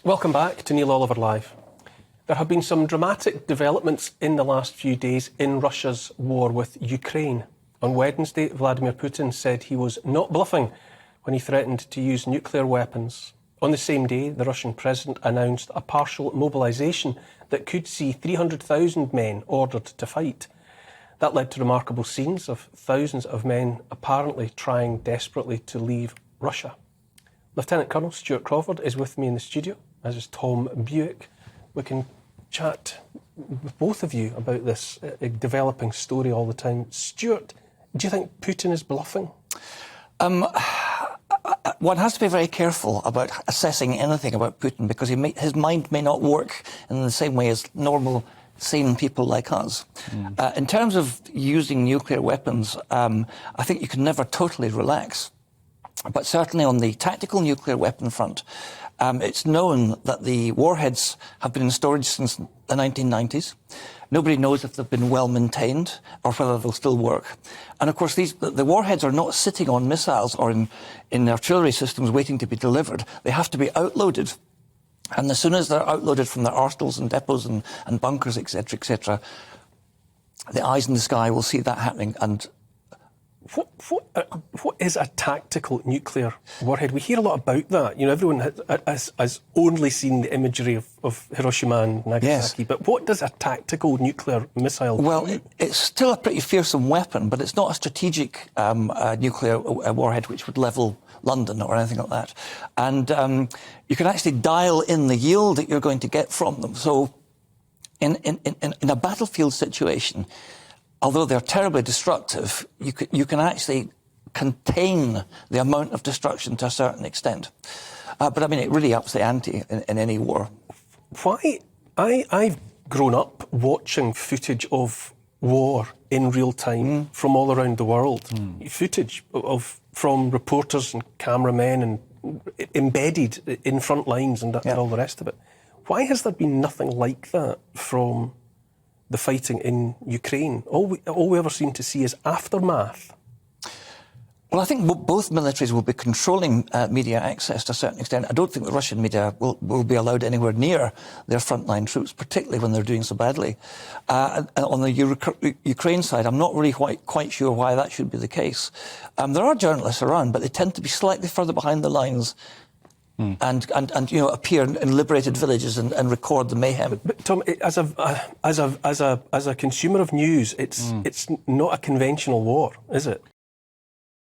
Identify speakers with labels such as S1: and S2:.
S1: Welcome back to Neil Oliver Live. There have been some dramatic developments in the last few days in Russia's war with Ukraine. On Wednesday, Vladimir Putin said he was not bluffing when he threatened to use nuclear weapons. On the same day, the Russian president announced a partial mobilisation that could see 300,000 men ordered to fight. That led to remarkable scenes of thousands of men apparently trying desperately to leave Russia. Lieutenant Colonel Stuart Crawford is with me in the studio, as is Tom Buick. We can chat with both of you about this developing story all the time. Stuart, do you think Putin is bluffing?
S2: One has to be very careful about assessing anything about Putin because his mind may not work in the same way as normal, sane people like us. In terms of using nuclear weapons, I think you can never totally relax. But certainly on the tactical nuclear weapon front, it's known that the warheads have been in storage since the 1990s. Nobody knows if they've been well maintained or whether they'll still work. And of course, the warheads are not sitting on missiles or in artillery systems waiting to be delivered. They have to be outloaded. And as soon as they're outloaded from their arsenals and depots and bunkers, etc., the eyes in the sky will see that happening. And
S1: What is a tactical nuclear warhead? We hear a lot about that. You know, everyone has only seen the imagery of Hiroshima and Nagasaki. Yes. But what does a tactical nuclear missile do?
S2: Well, it's still a pretty fearsome weapon, but it's not a strategic nuclear warhead which would level London or anything like that. And you can actually dial in the yield that you're going to get from them. So in a battlefield situation, although they're terribly destructive, you can actually contain the amount of destruction to a certain extent. But I mean, it really ups the ante in any war.
S1: Why? I've grown up watching footage of war in real time from all around the world. Footage from reporters and cameramen and embedded in front lines and all the rest of it. Why has there been nothing like that from the fighting in Ukraine? All we ever seem to see is aftermath.
S2: Well, I think both militaries will be controlling media access to a certain extent. I don't think the Russian media will be allowed anywhere near their frontline troops, particularly when they're doing so badly. And on the Ukraine side, I'm not really quite sure why that should be the case. There are journalists around, but they tend to be slightly further behind the lines and you know, appear in liberated villages and record the mayhem.
S1: But Tom, as a consumer of news, it's not a conventional war, is it?